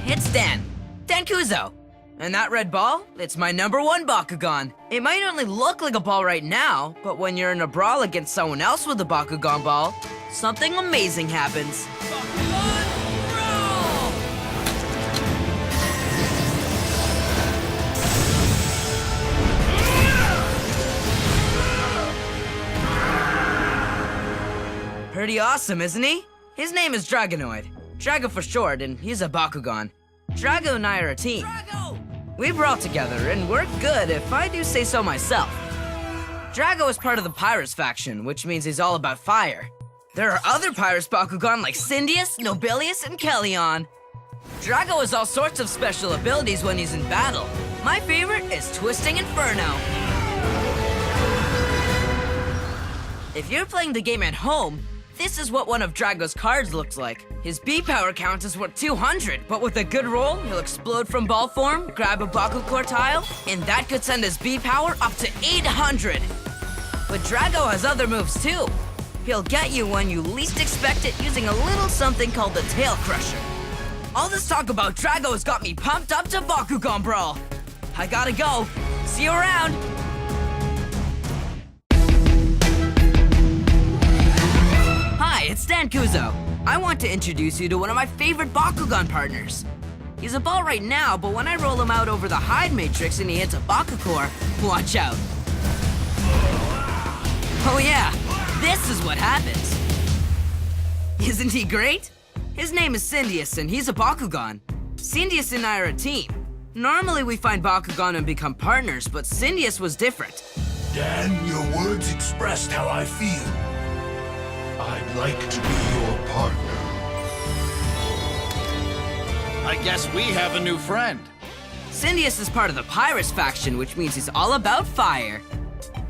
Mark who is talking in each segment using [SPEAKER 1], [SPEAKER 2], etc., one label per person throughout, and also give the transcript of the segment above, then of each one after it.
[SPEAKER 1] it's Dan Kuzo. And that red ball, it's my #1 Bakugan. It might only look like a ball right now, but when you're in a brawl against someone else with a Bakugan ball, something amazing happens. Bakugan brawl! Pretty awesome, isn't he? His name is Dragonoid. Drago for short, and he's a Bakugan. Drago and I are a team. Drago! We brought together, and we're good if I do say so myself. Drago is part of the Pyrus faction, which means he's all about fire. There are other Pyrus Bakugan like Syndius, Nobilius, and Kellion. Drago has all sorts of special abilities when he's in battle. My favorite is Twisting Inferno. If you're playing the game at home, this is what one of Drago's cards looks like. His B power count is worth 200, but with a good roll, he'll explode from ball form, grab a Bakugan tile, and that could send his B power up to 800. But Drago has other moves too. He'll get you when you least expect it using a little something called the Tail Crusher. All this talk about Drago has got me pumped up to Bakugan Brawl. I gotta go. See you around. Hi, it's Dan Kuzo. I want to introduce you to one of my favorite Bakugan partners. He's a ball right now, but when I roll him out over the hide matrix and he hits a Bakucore, watch out. Oh yeah, this is what happens. Isn't he great? His name is Syndius and he's a Bakugan. Syndius and I are a team. Normally we find Bakugan and become partners, but Syndius was different.
[SPEAKER 2] Dan, your words expressed how I feel. I'd like to be your partner.
[SPEAKER 3] I guess we have a new friend.
[SPEAKER 1] Syndius is part of the Pyrus faction, which means he's all about fire.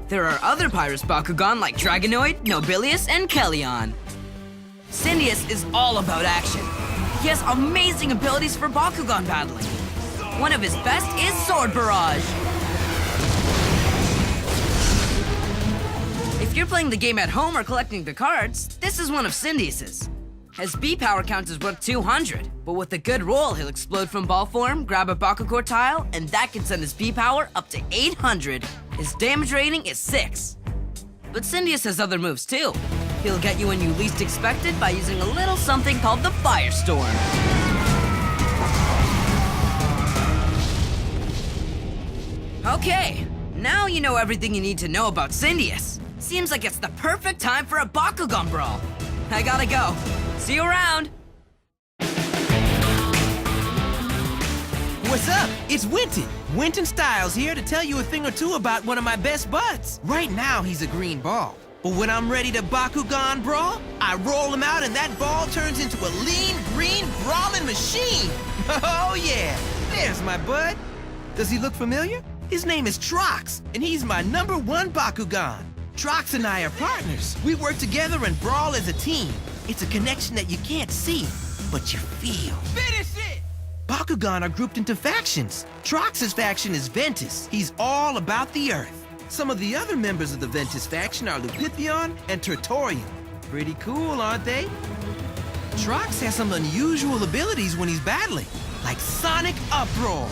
[SPEAKER 1] There are other Pyrus Bakugan like Dragonoid, Nobilius, and Kellion. Syndius is all about action. He has amazing abilities for Bakugan battling. One of his best is Sword Barrage. If you're playing the game at home or collecting the cards, this is one of Syndius's. His B power count is worth 200, but with a good roll, he'll explode from ball form, grab a Bakugan tile, and that can send his B power up to 800. His damage rating is 6. But Syndius has other moves too. He'll get you when you least expect it by using a little something called the Firestorm. Okay, now you know everything you need to know about Syndius. Seems like it's the perfect time for a Bakugan Brawl. I gotta go. See you around.
[SPEAKER 4] What's up? It's Winton. Winton Styles here to tell you a thing or two about one of my best buds. Right now, he's a green ball. But when I'm ready to Bakugan Brawl, I roll him out and that ball turns into a lean, green, brawling machine. Oh yeah, there's my bud. Does he look familiar? His name is Trox, and he's my #1 Bakugan. Trox and I are partners. We work together and brawl as a team. It's a connection that you can't see, but you feel. Finish it! Bakugan are grouped into factions. Trox's faction is Ventus. He's all about the Earth. Some of the other members of the Ventus faction are Lupithion and Turtorium. Pretty cool, aren't they? Trox has some unusual abilities when he's battling, like Sonic Uproar.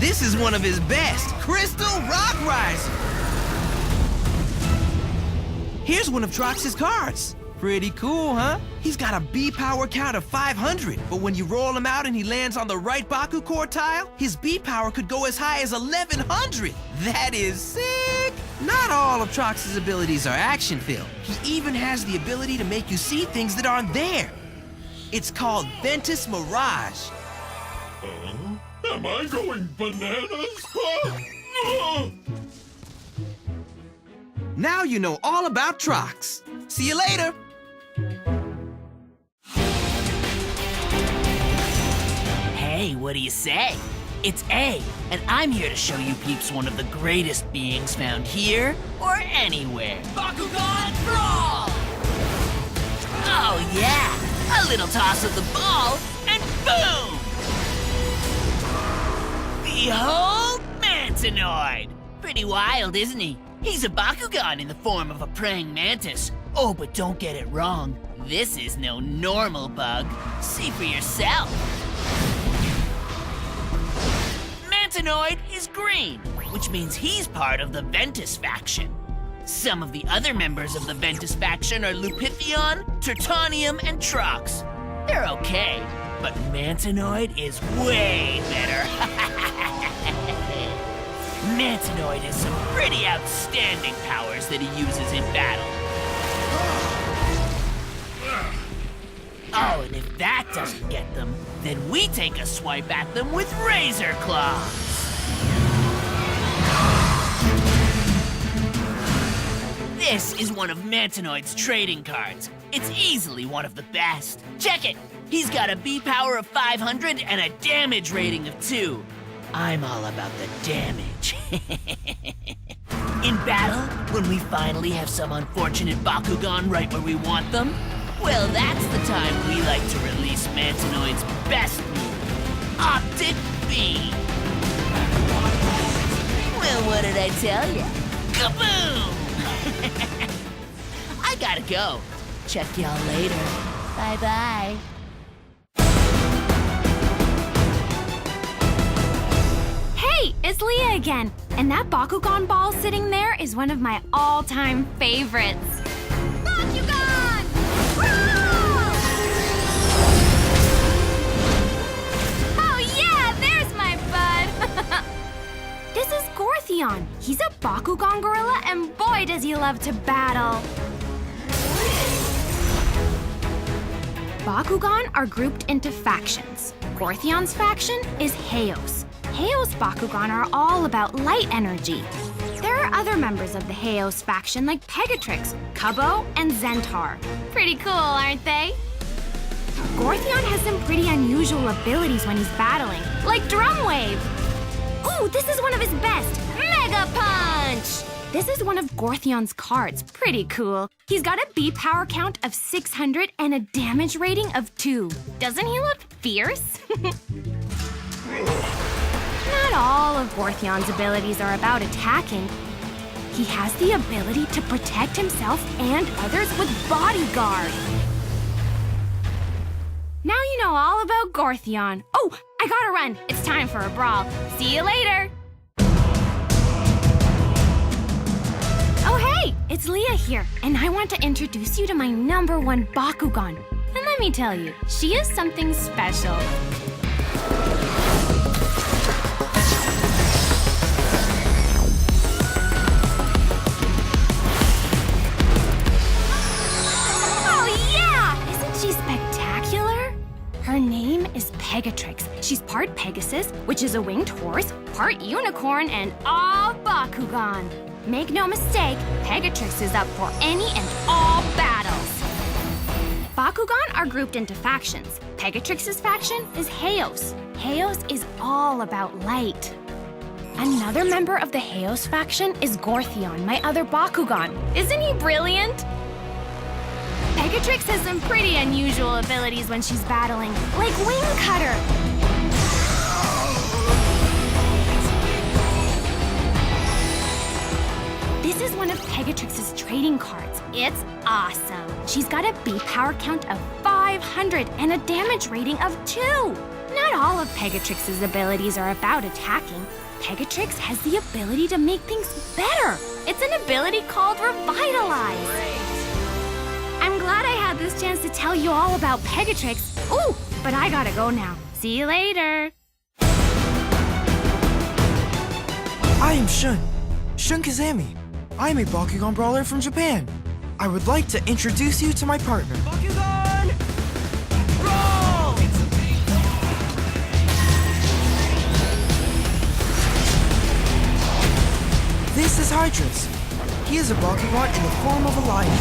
[SPEAKER 4] This is one of his best, Crystal Rock Riser. Here's one of Trox's cards. Pretty cool, huh? He's got a B power count of 500, but when you roll him out and he lands on the right Bakucore tile, his B power could go as high as 1100. That is sick! Not all of Trox's abilities are action-filled. He even has the ability to make you see things that aren't there. It's called Ventus Mirage.
[SPEAKER 2] Am I going bananas?
[SPEAKER 4] Now you know all about Trox. See you later!
[SPEAKER 5] Hey, what do you say? It's A, and I'm here to show you peeps one of the greatest beings found here or anywhere.
[SPEAKER 1] Bakugan Brawl!
[SPEAKER 5] Oh yeah, a little toss of the ball, and boom! Behold Mantinoid! Pretty wild, isn't he? He's a Bakugan in the form of a praying mantis. Oh, but don't get it wrong. This is no normal bug. See for yourself. Mantinoid is green, which means he's part of the Ventus faction. Some of the other members of the Ventus faction are Lupithion, Tertonium, and Trox. They're okay, but Mantinoid is way better. Mantinoid has some pretty outstanding powers that he uses in battle. Oh, and if that doesn't get them, then we take a swipe at them with Razor Claws. This is one of Mantinoid's trading cards. It's easily one of the best. Check it! He's got a B power of 500 and a damage rating of 2. I'm all about the damage. In battle, when we finally have some unfortunate Bakugan right where we want them, well, that's the time we like to release Mantinoid's best move, Optic Beam. Well, what did I tell ya? Kaboom! I gotta go. Check y'all later. Bye-bye.
[SPEAKER 6] Hey, it's Leah again. And that Bakugan ball sitting there is one of my all-time favorites. Bakugan! Oh yeah, there's my bud. This is Gorthion. He's a Bakugan gorilla, and boy does he love to battle. Bakugan are grouped into factions. Gorthion's faction is Heos. Heos Bakugan are all about light energy. There are other members of the Heos faction like Pegatrix, Kubo, and Zentar. Pretty cool, aren't they? Gorthion has some pretty unusual abilities when he's battling, like Drum Wave. Ooh, this is one of his best, Mega Punch! This is one of Gorthion's cards, pretty cool. He's got a B power count of 600 and a damage rating of 2. Doesn't he look fierce? Not all of Gorthion's abilities are about attacking. He has the ability to protect himself and others with Bodyguard. Now you know all about Gorthion. Oh, I gotta run. It's time for a brawl. See you later. Oh, hey, it's Leah here, and I want to introduce you to my #1 Bakugan. And let me tell you, she is something special. Her name is Pegatrix. She's part Pegasus, which is a winged horse, part unicorn, and all Bakugan. Make no mistake, Pegatrix is up for any and all battles. Bakugan are grouped into factions. Pegatrix's faction is Heos. Heos is all about light. Another member of the Heos faction is Gorthion, my other Bakugan. Isn't he brilliant? Pegatrix has some pretty unusual abilities when she's battling, like Wing Cutter. This is one of Pegatrix's trading cards. It's awesome. She's got a B power count of 500 and a damage rating of 2. Not all of Pegatrix's abilities are about attacking. Pegatrix has the ability to make things better. It's an ability called Revitalize. I'm glad I had this chance to tell you all about Pegatrix. Ooh, but I gotta go now. See you later.
[SPEAKER 7] I am Shun Kazami. I am a Bakugan brawler from Japan. I would like to introduce you to my partner.
[SPEAKER 4] Bakugan! Roll!
[SPEAKER 7] This is Hydrus. He is a Bakugan in the form of a lion.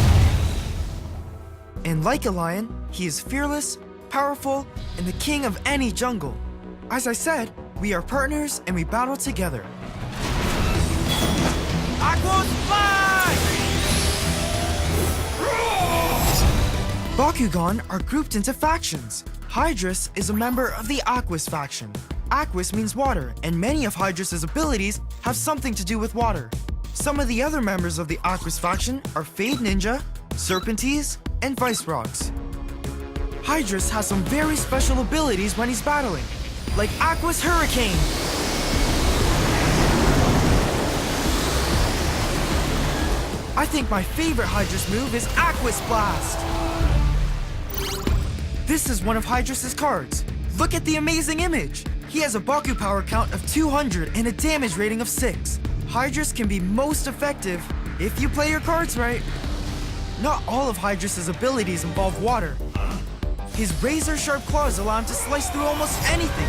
[SPEAKER 7] And like a lion, he is fearless, powerful, and the king of any jungle. As I said, we are partners and we battle together.
[SPEAKER 4] Aquos fly!
[SPEAKER 7] Bakugan are grouped into factions. Hydrus is a member of the Aquos faction. Aquos means water, and many of Hydrus' abilities have something to do with water. Some of the other members of the Aquos faction are Fade Ninja, Serpentes, and Vice Rocks. Hydrus has some very special abilities when he's battling, like Aqua's Hurricane. I think my favorite Hydrus move is Aqua's Blast. This is one of Hydrus' cards. Look at the amazing image. He has a Baku power count of 200 and a damage rating of 6. Hydrus can be most effective if you play your cards right. Not all of Hydrus' abilities involve water. His razor-sharp claws allow him to slice through almost anything,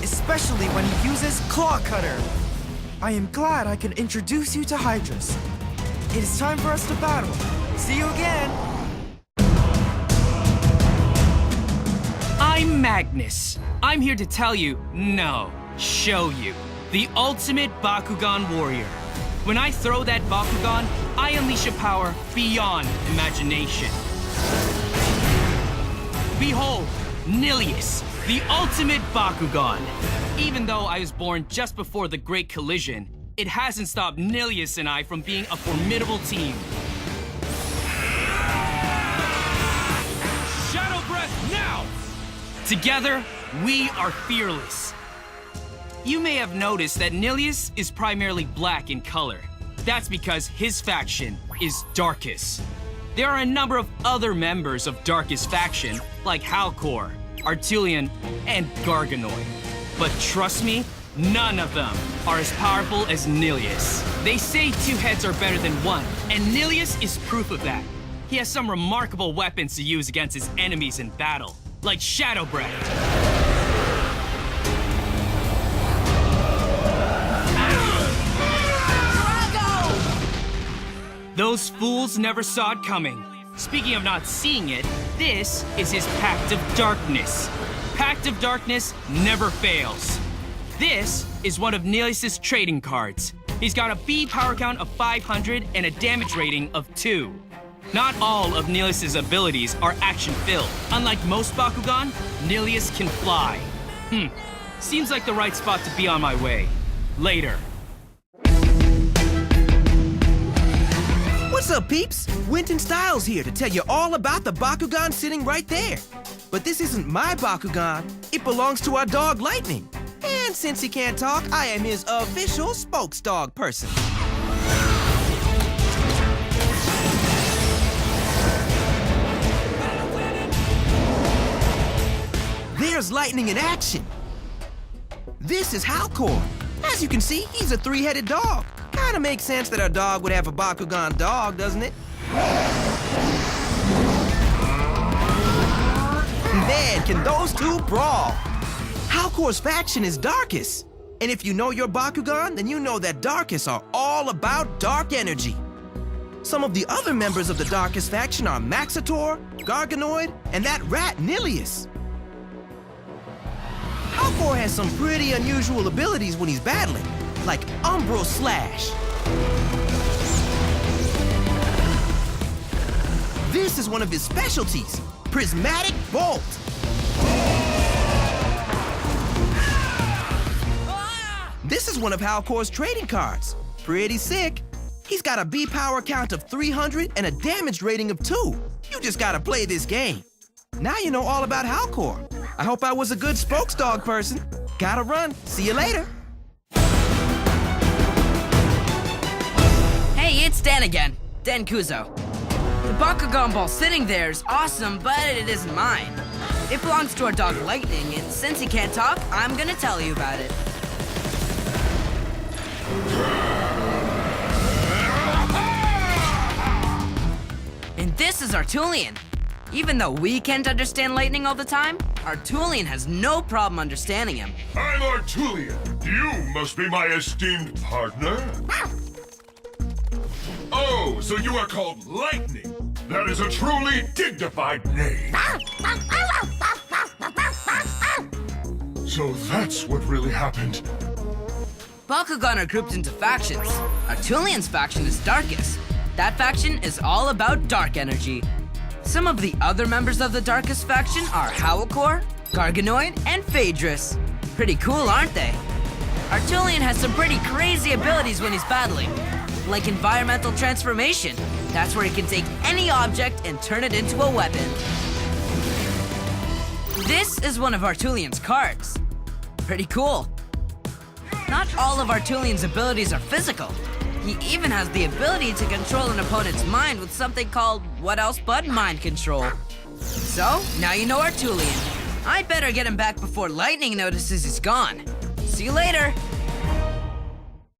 [SPEAKER 7] especially when he uses Claw Cutter. I am glad I could introduce you to Hydrus. It is time for us to battle. See you again!
[SPEAKER 8] I'm Magnus. I'm here to tell you, no, show you, the ultimate Bakugan warrior. When I throw that Bakugan, I unleash a power beyond imagination. Behold, Nilius, the ultimate Bakugan. Even though I was born just before the Great Collision, it hasn't stopped Nilius and I from being a formidable team. Shadow Breath now! Together, we are fearless. You may have noticed that Nilius is primarily black in color. That's because his faction is Darkus. There are a number of other members of Darkus faction, like Halcor, Artulian, and Garganoid. But trust me, none of them are as powerful as Nilius. They say two heads are better than one, and Nilius is proof of that. He has some remarkable weapons to use against his enemies in battle, like Shadow Breath. Those fools never saw it coming. Speaking of not seeing it, this is his Pact of Darkness. Pact of Darkness never fails. This is one of Nilius' trading cards. He's got a B power count of 500 and a damage rating of 2. Not all of Nilius' abilities are action-filled. Unlike most Bakugan, Nilius can fly. Seems like the right spot to be on my way. Later.
[SPEAKER 4] What's up, peeps? Winton Styles here to tell you all about the Bakugan sitting right there. But this isn't my Bakugan. It belongs to our dog, Lightning. And since he can't talk, I am his official spokesdog person. There's Lightning in action. This is Halcor. As you can see, he's a three-headed dog. Kinda makes sense that our dog would have a Bakugan dog, doesn't it? Man, can those two brawl! Halcor's faction is Darkus. And if you know your Bakugan, then you know that Darkus are all about dark energy. Some of the other members of the Darkus faction are Maxitor, Garganoid, and that rat Nilius. Halcor has some pretty unusual abilities when he's battling, like Umbral Slash. This is one of his specialties, Prismatic Bolt. This is one of Halcor's trading cards. Pretty sick. He's got a B power count of 300 and a damage rating of 2. You just gotta play this game. Now you know all about Halcor. I hope I was a good spokesdog person. Gotta run. See you later.
[SPEAKER 1] Hey, it's Dan again. Dan Kuzo. The Bakugan ball sitting there is awesome, but it isn't mine. It belongs to our dog Lightning, and since he can't talk, I'm gonna tell you about it. And this is Artulian. Even though we can't understand Lightning all the time, Artulian has no problem understanding him.
[SPEAKER 2] I'm Artulian. You must be my esteemed partner. Oh, so you are called Lightning. That is a truly dignified name. So that's what really happened.
[SPEAKER 1] Bakugan are grouped into factions. Artulian's faction is Darkus. That faction is all about dark energy. Some of the other members of the Darkus faction are Halcor, Garganoid, and Phaedrus. Pretty cool, aren't they? Artulian has some pretty crazy abilities when he's battling. Like environmental transformation. That's where he can take any object and turn it into a weapon. This is one of Artulian's cards. Pretty cool. Not all of Artulian's abilities are physical. He even has the ability to control an opponent's mind with something called what else but mind control. So, now you know Artulian. I better get him back before Lightning notices he's gone. See you later.